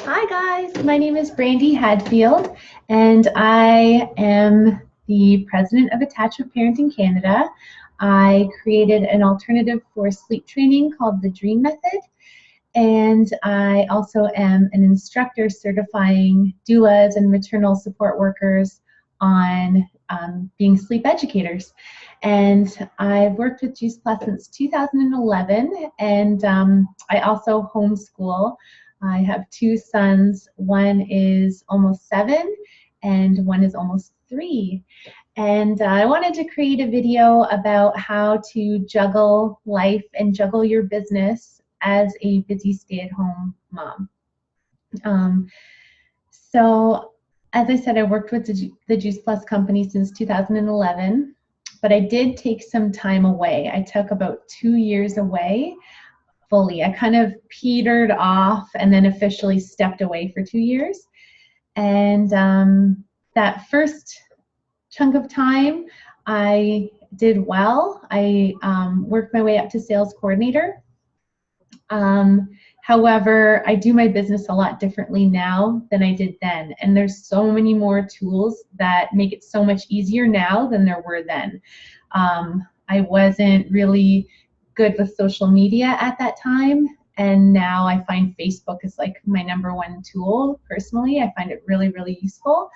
Hi guys, my name is Brandy Hadfield and I am the president of Attachment Parenting Canada. I created an alternative for sleep training called the Dream Method, and I also am an instructor certifying doulas and maternal support workers on being sleep educators. And I've worked with Juice Plus since 2011, and I also homeschool. I have two sons. One is almost 7 and one is almost 3. And I wanted to create a video about how to juggle life and juggle your business as a busy stay-at-home mom. So as I said, I worked with the Juice Plus company since 2011, but I did take some time away. I took about 2 years away fully. I kind of petered off and then officially stepped away for 2 years. And that first chunk of time, I did well. I worked my way up to sales coordinator. However, I do my business a lot differently now than I did then. And there's so many more tools that make it so much easier now than there were then. I wasn't really good with social media at that time, and now I find Facebook is like my #1 tool personally. I find it really, really useful,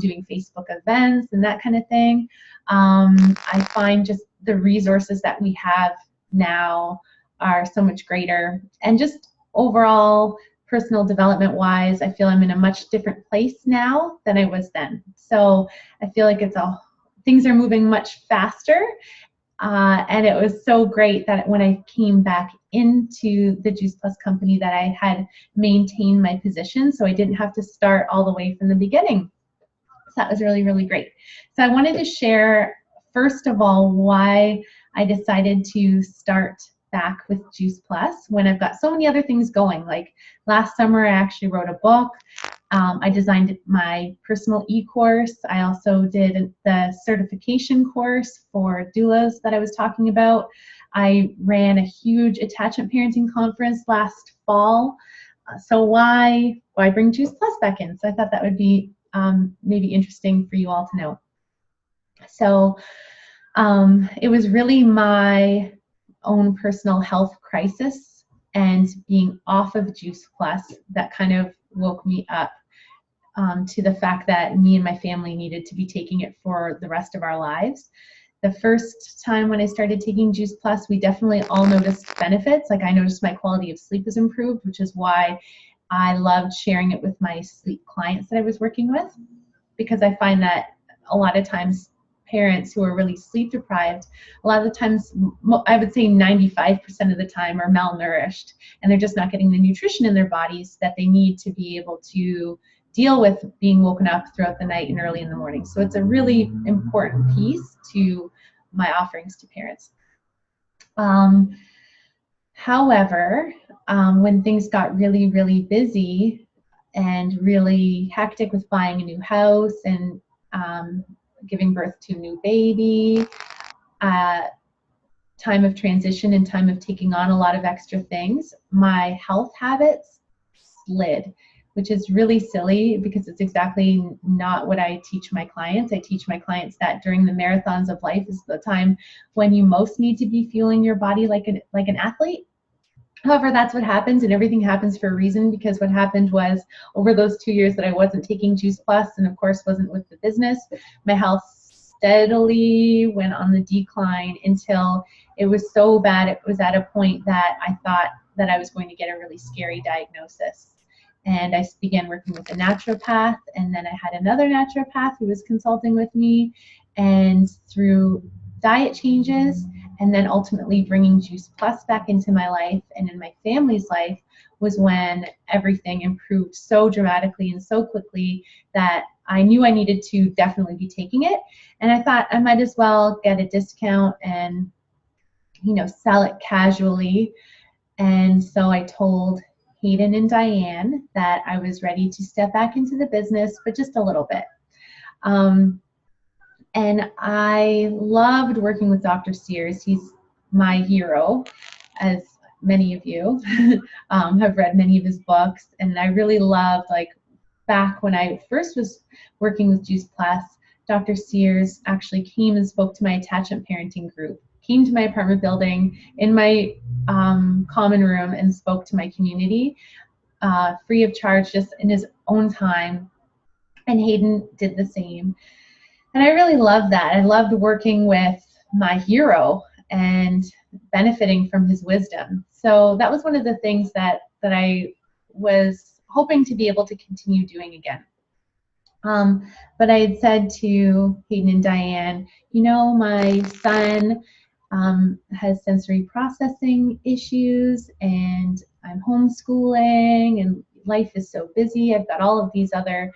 doing Facebook events and that kind of thing. I find just the resources that we have now are so much greater, and just overall personal development wise, I feel I'm in a much different place now than I was then. So I feel like things are moving much faster. And it was so great that when I came back into the Juice Plus company that I had maintained my position, so I didn't have to start all the way from the beginning. So that was really, really great. So I wanted to share, first of all, why I decided to start back with Juice Plus when I've got so many other things going. Like last summer, I actually wrote a book. I designed my personal e-course. I also did the certification course for doulas that I was talking about. I ran a huge attachment parenting conference last fall. So why bring Juice Plus back in? So I thought that would be maybe interesting for you all to know. So it was really my own personal health crisis and being off of Juice Plus that kind of woke me up to the fact that me and my family needed to be taking it for the rest of our lives. The first time when I started taking Juice Plus, we definitely all noticed benefits. Like I noticed my quality of sleep was improved, which is why I loved sharing it with my sleep clients that I was working with, because I find that a lot of times parents who are really sleep deprived, a lot of the times, I would say 95% of the time, are malnourished, and they're just not getting the nutrition in their bodies that they need to be able to deal with being woken up throughout the night and early in the morning. So it's a really important piece to my offerings to parents. However, when things got really, really busy and really hectic with buying a new house and giving birth to a new baby, time of transition and time of taking on a lot of extra things, my health habits slid, which is really silly because it's exactly not what I teach my clients. I teach my clients that during the marathons of life is the time when you most need to be fueling your body like an athlete. However, that's what happens, and everything happens for a reason, because what happened was over those 2 years that I wasn't taking Juice Plus and of course wasn't with the business, my health steadily went on the decline until it was so bad it was at a point that I thought that I was going to get a really scary diagnosis. And I began working with a naturopath, and then I had another naturopath who was consulting with me, and through diet changes and then ultimately bringing Juice Plus back into my life and in my family's life was when everything improved so dramatically and so quickly that I knew I needed to definitely be taking it. And I thought I might as well get a discount and, sell it casually. And so I told Hayden and Diane that I was ready to step back into the business, but just a little bit. And I loved working with Dr. Sears. He's my hero, as many of you have read many of his books, and I really loved, like, back when I first was working with Juice Plus, Dr. Sears actually came and spoke to my attachment parenting group, came to my apartment building in my common room and spoke to my community free of charge, just in his own time. And Hayden did the same. And I really loved that. I loved working with my hero and benefiting from his wisdom. So that was one of the things that I was hoping to be able to continue doing again. But I had said to Hayden and Diane, you know, my son has sensory processing issues, and I'm homeschooling, and life is so busy. I've got all of these other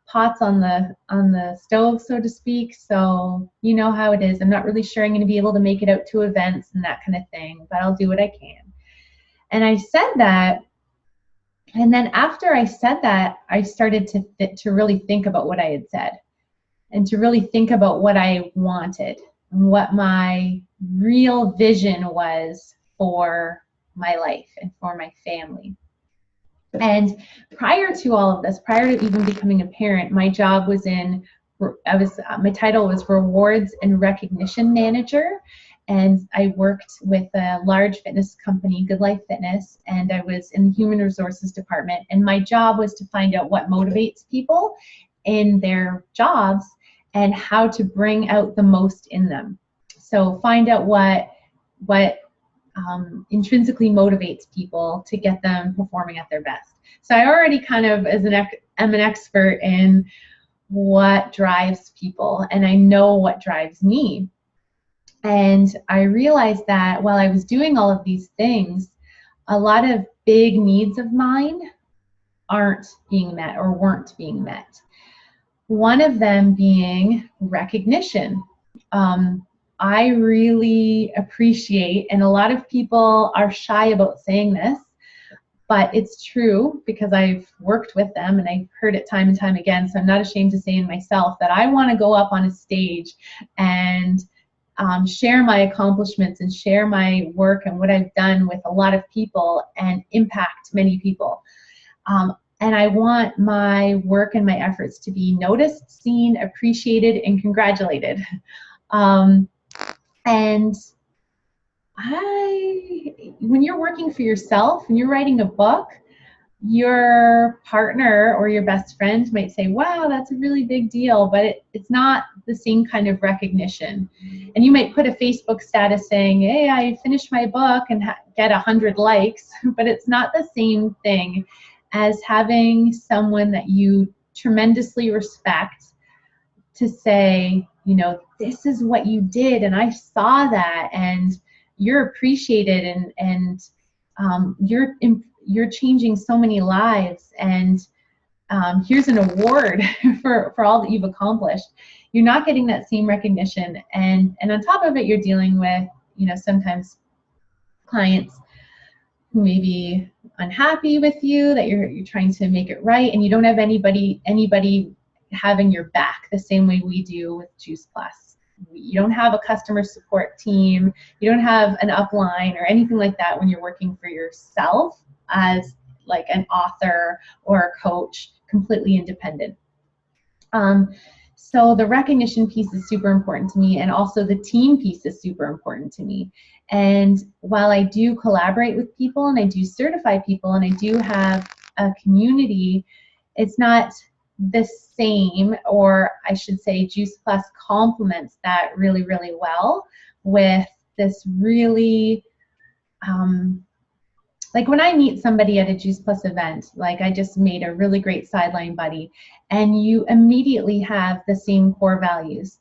pots on the stove, so to speak. So you know how it is. I'm not really sure I'm going to be able to make it out to events and that kind of thing, but I'll do what I can. And I said that. And then after I said that, I started to really think about what I had said, and to really think about what I wanted and what my real vision was for my life and for my family. And prior to all of this, prior to even becoming a parent, my job was my title was Rewards and Recognition Manager. And I worked with a large fitness company, Good Life Fitness, and I was in the human resources department. And my job was to find out what motivates people in their jobs and how to bring out the most in them. So find out what intrinsically motivates people to get them performing at their best. So I already kind of am an expert in what drives people, and I know what drives me. And I realized that while I was doing all of these things, a lot of big needs of mine aren't being met or weren't being met. One of them being recognition. I really appreciate, and a lot of people are shy about saying this, but it's true because I've worked with them and I've heard it time and time again, so I'm not ashamed to say in myself that I want to go up on a stage and share my accomplishments and share my work and what I've done with a lot of people and impact many people. And I want my work and my efforts to be noticed, seen, appreciated, and congratulated. And when you're working for yourself and you're writing a book, your partner or your best friend might say, wow, that's a really big deal, but it's not the same kind of recognition. And you might put a Facebook status saying, hey, I finished my book, and get 100 likes, but it's not the same thing as having someone that you tremendously respect to say, you know, this is what you did, and I saw that, and you're appreciated, and you're changing so many lives, and here's an award for all that you've accomplished. You're not getting that same recognition, and on top of it, you're dealing with, you know, sometimes clients who may be unhappy with you, that you're trying to make it right, and you don't have anybody having your back the same way we do with Juice Plus. You don't have a customer support team, you don't have an upline or anything like that when you're working for yourself as like an author or a coach, completely independent. So the recognition piece is super important to me, and also the team piece is super important to me. And while I do collaborate with people and I do certify people and I do have a community, it's not the same, or I should say Juice Plus complements that really, really well with this really, like when I meet somebody at a Juice Plus event, like I just made a really great sideline buddy, and you immediately have the same core values.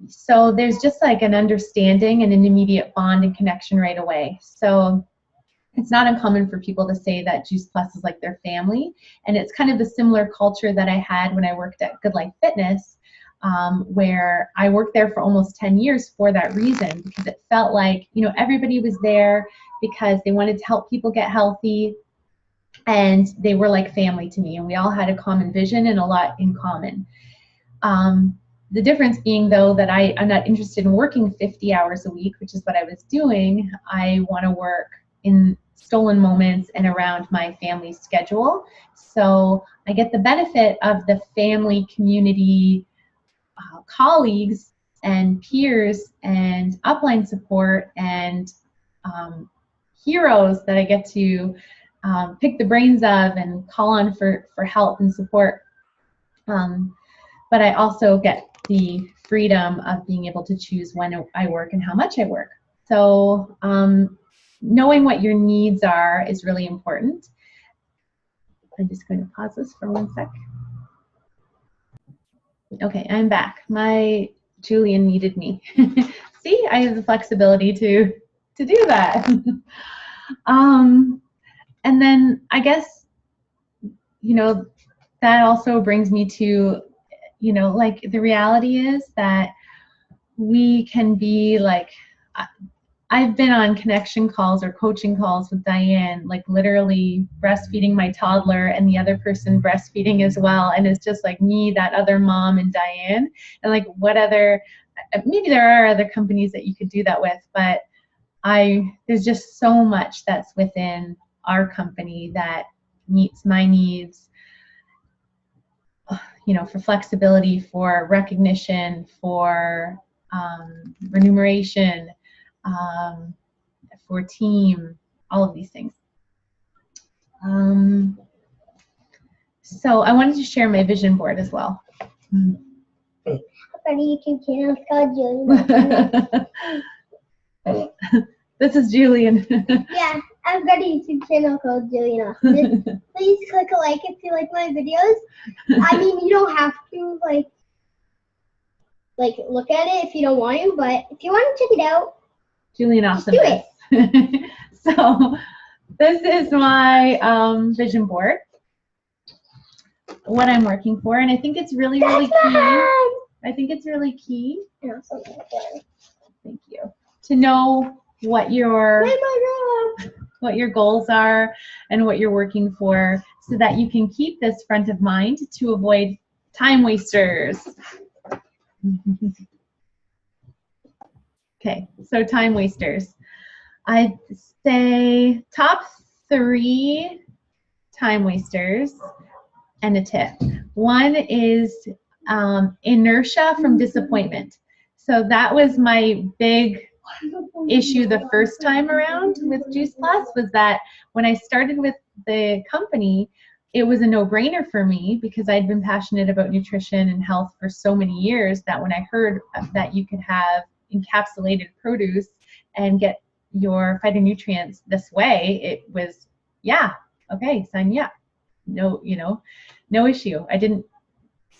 So there's just like an understanding and an immediate bond and connection right away. So it's not uncommon for people to say that Juice Plus is like their family, and it's kind of the similar culture that I had when I worked at Good Life Fitness, where I worked there for almost 10 years for that reason, because it felt like, you know, everybody was there because they wanted to help people get healthy, and they were like family to me, and we all had a common vision and a lot in common. The difference being, though, that I'm not interested in working 50 hours a week, which is what I was doing. I want to work in stolen moments and around my family schedule. So I get the benefit of the family community colleagues and peers and upline support and heroes that I get to pick the brains of and call on for help and support. But I also get the freedom of being able to choose when I work and how much I work. So knowing what your needs are is really important. I'm just going to pause this for 1 sec. Okay, I'm back. My Julian needed me. See, I have the flexibility to do that. And then I guess, you know, that also brings me to, you know, like the reality is that we can be like, I've been on connection calls or coaching calls with Diane, like literally breastfeeding my toddler and the other person breastfeeding as well. And it's just like me, that other mom, and Diane. And like what other, maybe there are other companies that you could do that with, but there's just so much that's within our company that meets my needs, you know, for flexibility, for recognition, for remuneration, for team, all of these things. So I wanted to share my vision board as well. YouTube channel called Julian. This is Julian. Yeah, I've got a YouTube channel called Julian. Please click a like if you like my videos. I mean, you don't have to like look at it if you don't want to, but if you want to check it out, Julian Awesome. Do it. So this is my vision board, what I'm working for, and I think it's really, really key. I think it's really key. Thank you. To know what your goals are and what you're working for, so that you can keep this front of mind to avoid time wasters. Okay, so time wasters. I'd say top 3 time wasters and a tip. One is inertia from disappointment. So that was my big issue the first time around with Juice Plus, was that when I started with the company, it was a no-brainer for me because I'd been passionate about nutrition and health for so many years that when I heard that you could have encapsulated produce and get your phytonutrients this way, it was, yeah, okay, sign me up. No, you know, no issue. I didn't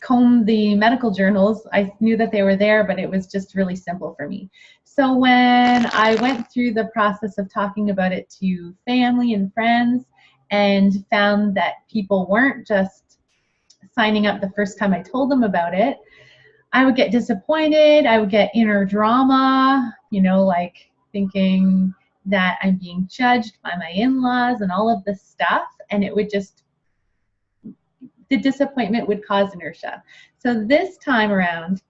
comb the medical journals. I knew that they were there, but it was just really simple for me. So when I went through the process of talking about it to family and friends and found that people weren't just signing up the first time I told them about it, I would get disappointed. I would get inner drama, you know, like thinking that I'm being judged by my in-laws and all of this stuff. And it would just, the disappointment would cause inertia. So this time around,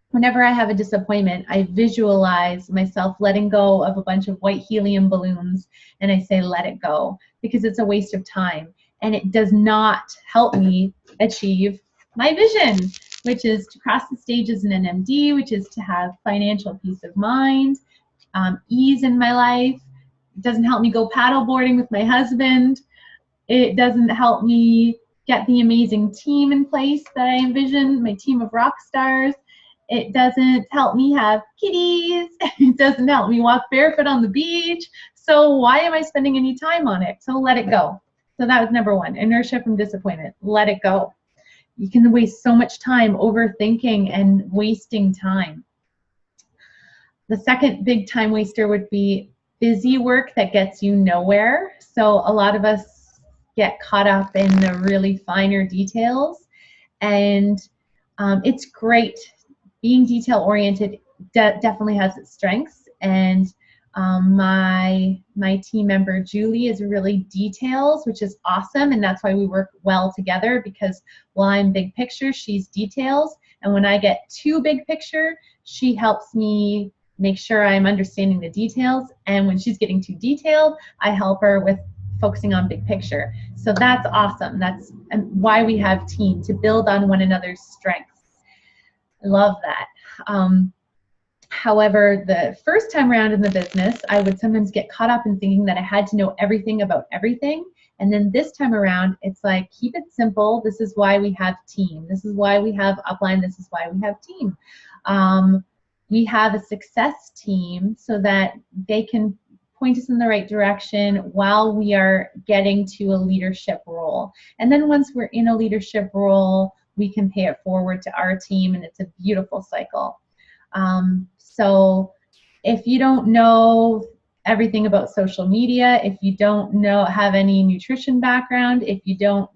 whenever I have a disappointment, I visualize myself letting go of a bunch of white helium balloons, and I say, let it go, because it's a waste of time. And it does not help me achieve my vision, which is to cross the stage as an NMD, which is to have financial peace of mind, ease in my life. It doesn't help me go paddleboarding with my husband. It doesn't help me get the amazing team in place that I envision, my team of rock stars. It doesn't help me have kitties. It doesn't help me walk barefoot on the beach. So why am I spending any time on it? So let it go. So that was number 1, inertia from disappointment. Let it go. You can waste so much time overthinking and wasting time. The second big time waster would be busy work that gets you nowhere. So a lot of us get caught up in the really finer details, and it's great. Being detail oriented definitely has its strengths, and my team member Julie is really details, which is awesome, and that's why we work well together, because while I'm big picture, she's details, and when I get too big picture, she helps me make sure I'm understanding the details. And when she's getting too detailed, I help her with focusing on big picture. So that's awesome. That's why we have team, to build on one another's strengths. I love that. However, the first time around in the business, I would sometimes get caught up in thinking that I had to know everything about everything. And then this time around, it's like, keep it simple. This is why we have team. This is why we have upline. This is why we have team. We have a success team so that they can point us in the right direction while we are getting to a leadership role. And then once we're in a leadership role, we can pay it forward to our team, and it's a beautiful cycle. So if you don't know everything about social media, if you don't have any nutrition background, if you don't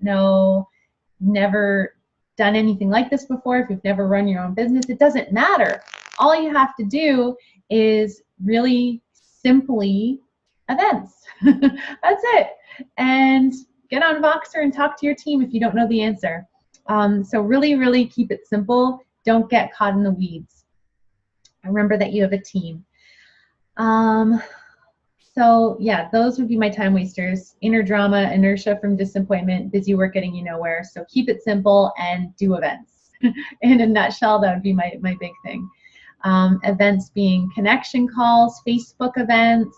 never done anything like this before, if you've never run your own business, it doesn't matter. All you have to do is really simply events. That's it. And get on Voxer and talk to your team if you don't know the answer. So really, really keep it simple. Don't get caught in the weeds. Remember that you have a team. So yeah, those would be my time wasters. Inner drama, inertia from disappointment, busy work getting you nowhere. So keep it simple and do events. In a nutshell, that would be my big thing. Events being connection calls, Facebook events,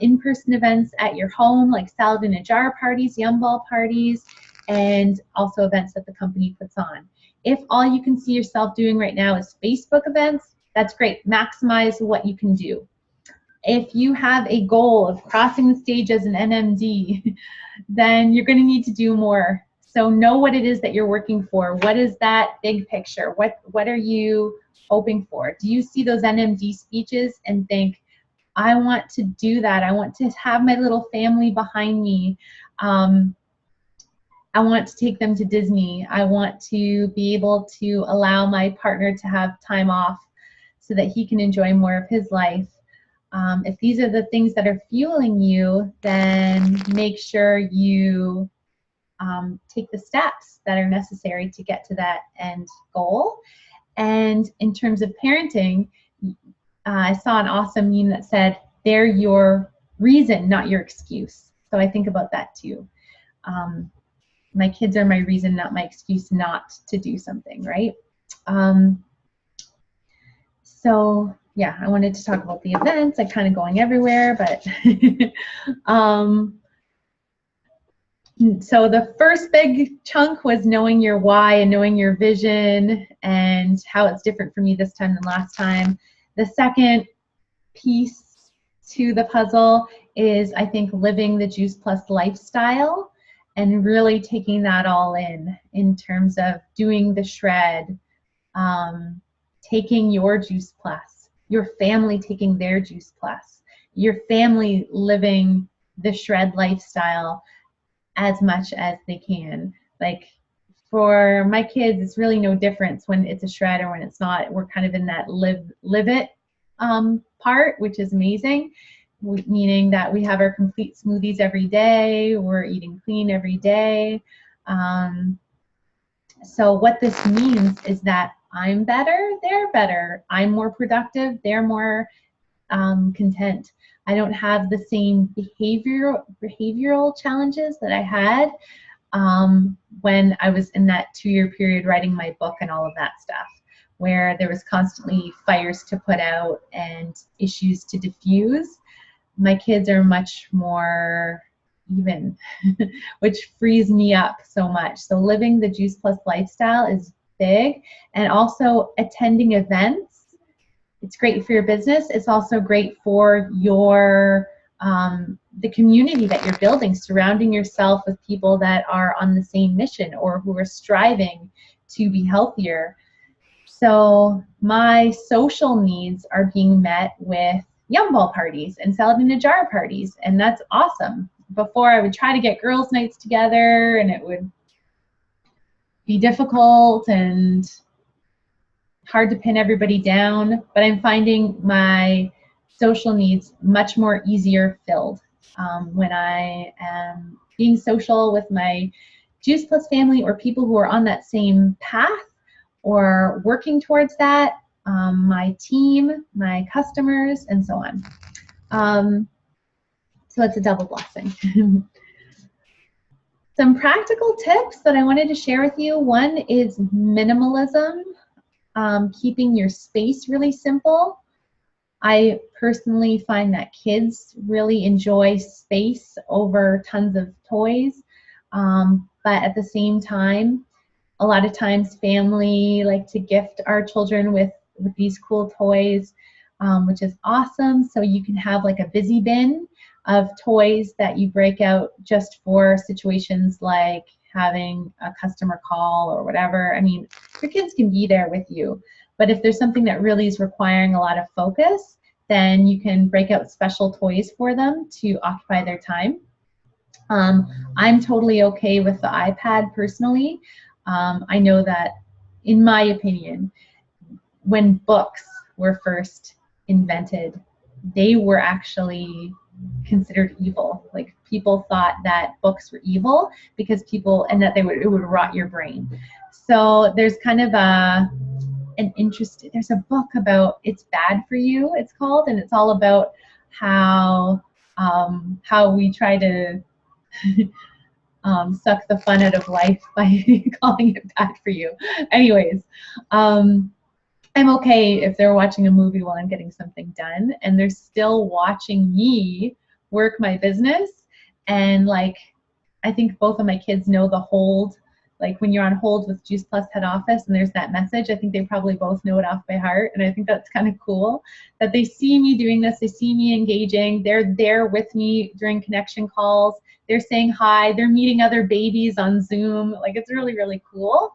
in-person events at your home, like salad in a jar parties, yum ball parties, and also events that the company puts on. If all you can see yourself doing right now is Facebook events, that's great. Maximize what you can do. If you have a goal of crossing the stage as an NMD, then you're going to need to do more. So know what it is that you're working for. What is that big picture? What are you hoping for? Do you see those NMD speeches and think, I want to do that. I want to have my little family behind me. I want to take them to Disney. I want to be able to allow my partner to have time off so that he can enjoy more of his life. If these are the things that are fueling you, then make sure you take the steps that are necessary to get to that end goal. And in terms of parenting, I saw an awesome meme that said, they're your reason, not your excuse. So I think about that too. My kids are my reason, not my excuse not to do something, right? So yeah, I wanted to talk about the events. I'm kind of going everywhere, but so the first big chunk was knowing your why and knowing your vision and how it's different for me this time than last time. The second piece to the puzzle is, I think, living the Juice Plus lifestyle and really taking that all in terms of doing the shred, taking your Juice Plus, your family taking their Juice Plus, your family living the shred lifestyle as much as they can. Like for my kids, it's really no difference when it's a shred or when it's not. We're kind of in that live it part, which is amazing, meaning that we have our complete smoothies every day, we're eating clean every day. So what this means is that I'm better, they're better. I'm more productive, they're more content. I don't have the same behavioral challenges that I had when I was in that 2-year period writing my book and all of that stuff, where there was constantly fires to put out and issues to diffuse. My kids are much more even, which frees me up so much. So living the Juice Plus lifestyle is big, and also attending events. It's great for your business. It's also great for your the community that you're building, surrounding yourself with people that are on the same mission or who are striving to be healthier. So my social needs are being met with yum ball parties and salad in a jar parties, and that's awesome. Before, I would try to get girls' nights together, and it would be difficult and hard to pin everybody down, but I'm finding my social needs much more easier filled when I am being social with my Juice Plus family or people who are on that same path or working towards that. my team, my customers, and so on. So it's a double blessing. Some practical tips that I wanted to share with you. One is minimalism, keeping your space really simple. I personally find that kids really enjoy space over tons of toys, but at the same time, a lot of times family like to gift our children with these cool toys, which is awesome. So you can have like a busy bin of toys that you break out just for situations like having a customer call or whatever. I mean, your kids can be there with you, but if there's something that really is requiring a lot of focus, then you can break out special toys for them to occupy their time. I'm totally okay with the iPad personally. I know that, in my opinion, when books were first invented, they were actually considered evil. Like, people thought that books were evil because and that it would rot your brain. So there's kind of there's a book about It's Bad for You, it's called, and it's all about how we try to suck the fun out of life by calling it bad for you. Anyways, I'm okay if they're watching a movie while I'm getting something done and they're still watching me work my business. And like, I think both of my kids know the hold, like when you're on hold with Juice Plus head office and there's that message, I think they probably both know it off by heart. And I think that's kind of cool that they see me doing this, they see me engaging, they're there with me during connection calls, they're saying hi, they're meeting other babies on Zoom. Like, it's really, really cool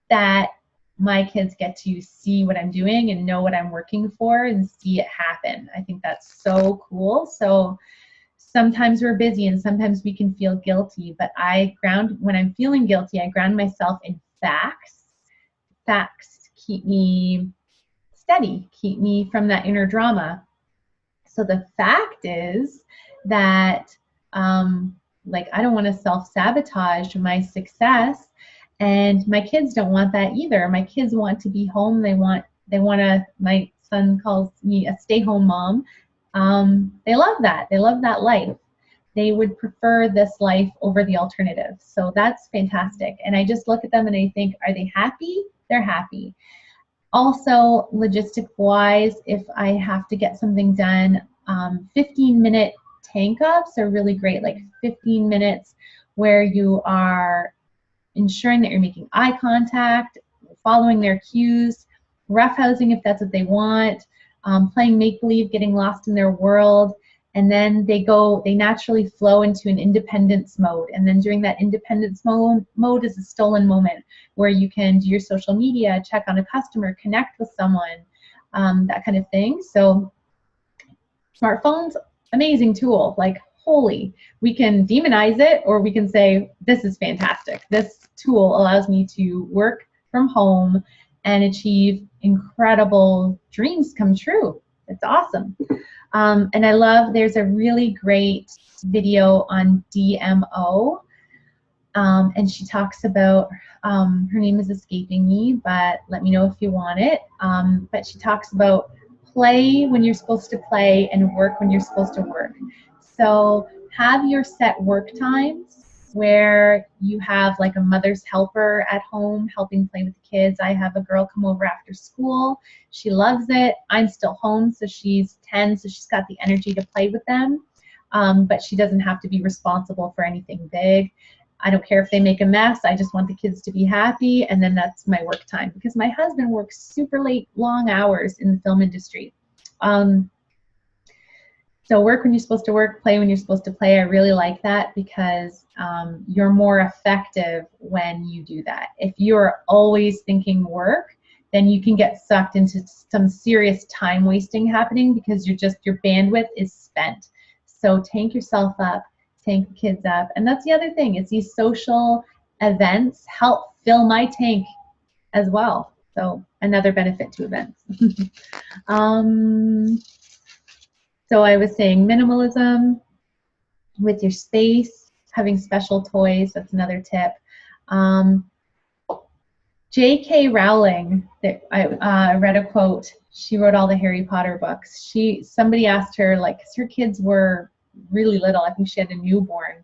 that my kids get to see what I'm doing and know what I'm working for and see it happen. I think that's so cool. So sometimes we're busy and sometimes we can feel guilty, but when I'm feeling guilty, I ground myself in facts. Facts keep me steady, keep me from that inner drama. So the fact is that, I don't want to self-sabotage my success, and my kids don't want that either. My kids want to be home. My son calls me a stay-home mom. They love that. They love that life. They would prefer this life over the alternative. So that's fantastic. And I just look at them and I think, are they happy? They're happy. Also, logistic-wise, if I have to get something done, 15-minute tank ups are really great, like 15 minutes where you are ensuring that you're making eye contact, following their cues, roughhousing if that's what they want, playing make-believe, getting lost in their world, and then they naturally flow into an independence mode. And then during that independence mode is a stolen moment where you can do your social media, check on a customer, connect with someone, that kind of thing. So smartphones, amazing tool. Like, holy, we can demonize it or we can say, this is fantastic. This tool allows me to work from home and achieve incredible dreams come true. It's awesome. And I love, there's a really great video on DMO, and she talks about, her name is escaping me, but let me know if you want it. But she talks about play when you're supposed to play and work when you're supposed to work. So have your set work times where you have like a mother's helper at home helping play with the kids. I have a girl come over after school. She loves it. I'm still home, so she's 10, so she's got the energy to play with them, but she doesn't have to be responsible for anything big. I don't care if they make a mess. I just want the kids to be happy, and then that's my work time, because my husband works super late, long hours in the film industry. So work when you're supposed to work, play when you're supposed to play. I really like that because you're more effective when you do that. If you're always thinking work, then you can get sucked into some serious time wasting happening because your bandwidth is spent. So tank yourself up, tank the kids up. And that's the other thing, is these social events help fill my tank as well. So another benefit to events. So I was saying minimalism with your space, having special toys, that's another tip. J.K. Rowling, that I read a quote. She wrote all the Harry Potter books. Somebody asked her, like, because her kids were really little. I think she had a newborn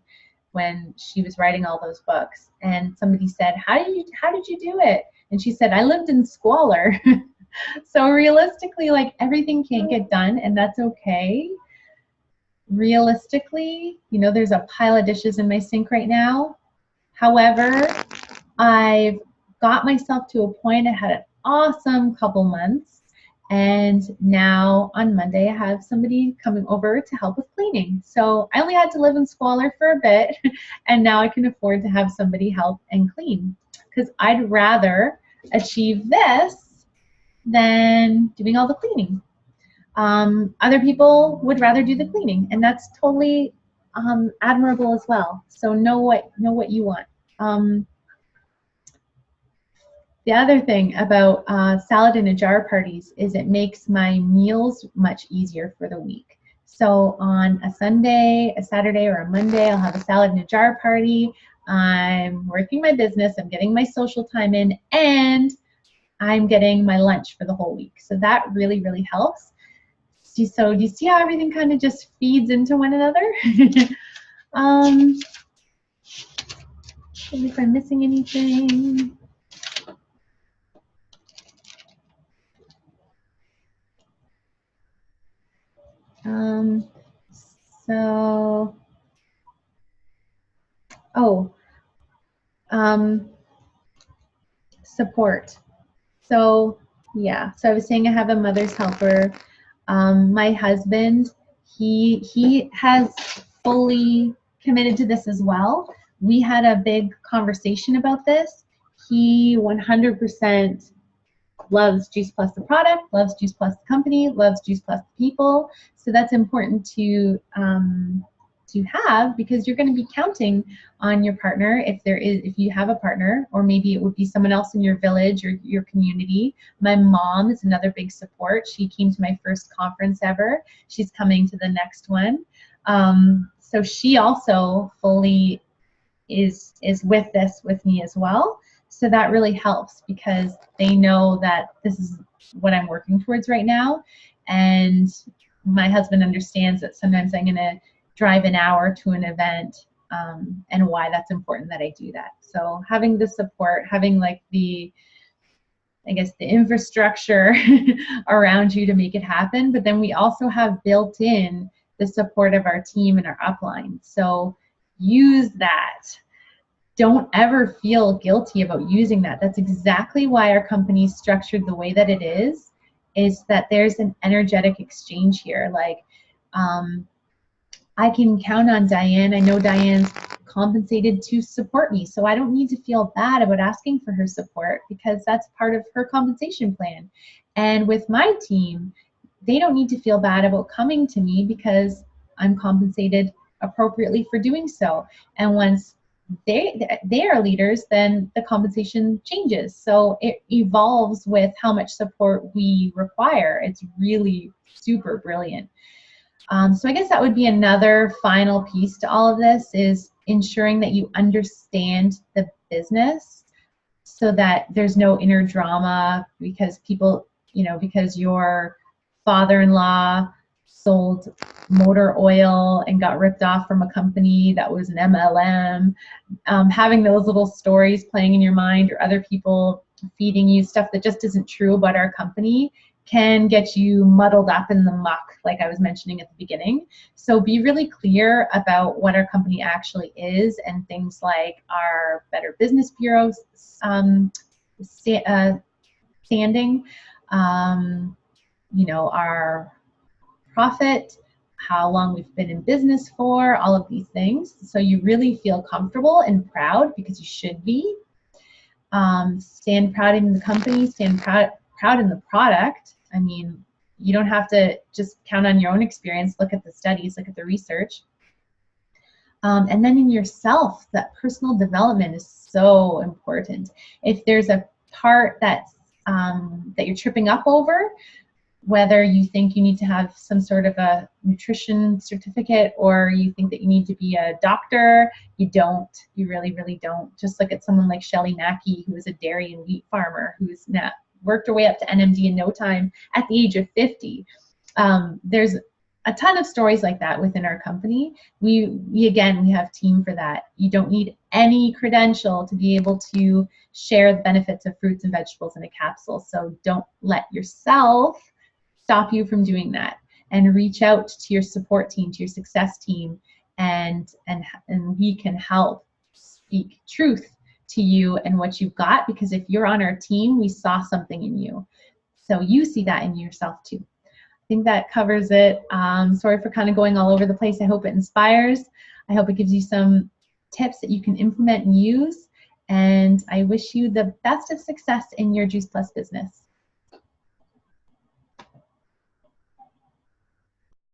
when she was writing all those books. And somebody said, how did you do it? And she said, I lived in squalor. So realistically, like, everything can't get done, and that's okay. Realistically, there's a pile of dishes in my sink right now. However, I've got myself to a point. I had an awesome couple months, and now on Monday I have somebody coming over to help with cleaning. So I only had to live in squalor for a bit, and now I can afford to have somebody help and clean, because I'd rather achieve this than doing all the cleaning. Other people would rather do the cleaning, and that's totally admirable as well. So know what you want. The other thing about salad in a jar parties is it makes my meals much easier for the week. So on a Sunday, a Saturday, or a Monday, I'll have a salad in a jar party. I'm working my business, I'm getting my social time in, and I'm getting my lunch for the whole week. So that really, really helps. So do you see how everything kind of just feeds into one another? If I'm missing anything. Support. So yeah, so I was saying I have a mother's helper. My husband, he has fully committed to this as well. We had a big conversation about this. He 100% loves Juice Plus the product, loves Juice Plus the company, loves Juice Plus the people. So that's important to have, because you're going to be counting on your partner if you have a partner, or maybe it would be someone else in your village or your community. My mom is another big support. She came to my first conference ever. She's coming to the next one. So she also fully is with me as well. So that really helps, because they know that this is what I'm working towards right now. And my husband understands that sometimes I'm going to drive an hour to an event, and why that's important that I do that. So having the support, having like the infrastructure around you to make it happen. But then we also have built in the support of our team and our upline. So use that. Don't ever feel guilty about using that. That's exactly why our company is structured the way that it is that there's an energetic exchange here. Like, I can count on Diane. I know Diane's compensated to support me, so I don't need to feel bad about asking for her support, because that's part of her compensation plan. And with my team, they don't need to feel bad about coming to me, because I'm compensated appropriately for doing so. And once they are leaders, then the compensation changes. So it evolves with how much support we require. It's really super brilliant. So I guess that would be another final piece to all of this, is ensuring that you understand the business, so that there's no inner drama because people, because your father-in-law sold motor oil and got ripped off from a company that was an MLM. Having those little stories playing in your mind, or other people feeding you stuff that just isn't true about our company, can get you muddled up in the muck, like I was mentioning at the beginning. So be really clear about what our company actually is, and things like our Better Business Bureau standing, our profit, how long we've been in business for, all of these things. So you really feel comfortable and proud, because you should be. Stand proud in the company, stand proud in the product. I mean, you don't have to just count on your own experience. Look at the studies, look at the research. And then in yourself, that personal development is so important. If there's a part that you're tripping up over, whether you think you need to have some sort of a nutrition certificate or you think that you need to be a doctor, you don't. You really, really don't. Just look at someone like Shelley Mackey, who is a dairy and wheat farmer who's now worked her way up to NMD in no time at the age of 50. There's a ton of stories like that within our company. We have team for that. You don't need any credential to be able to share the benefits of fruits and vegetables in a capsule. So don't let yourself stop you from doing that, and reach out to your support team, to your success team, and we can help speak truth to you and what you've got, because if you're on our team, we saw something in you. So you see that in yourself too. I think that covers it. Sorry for kind of going all over the place. I hope it inspires. I hope it gives you some tips that you can implement and use. And I wish you the best of success in your Juice Plus business.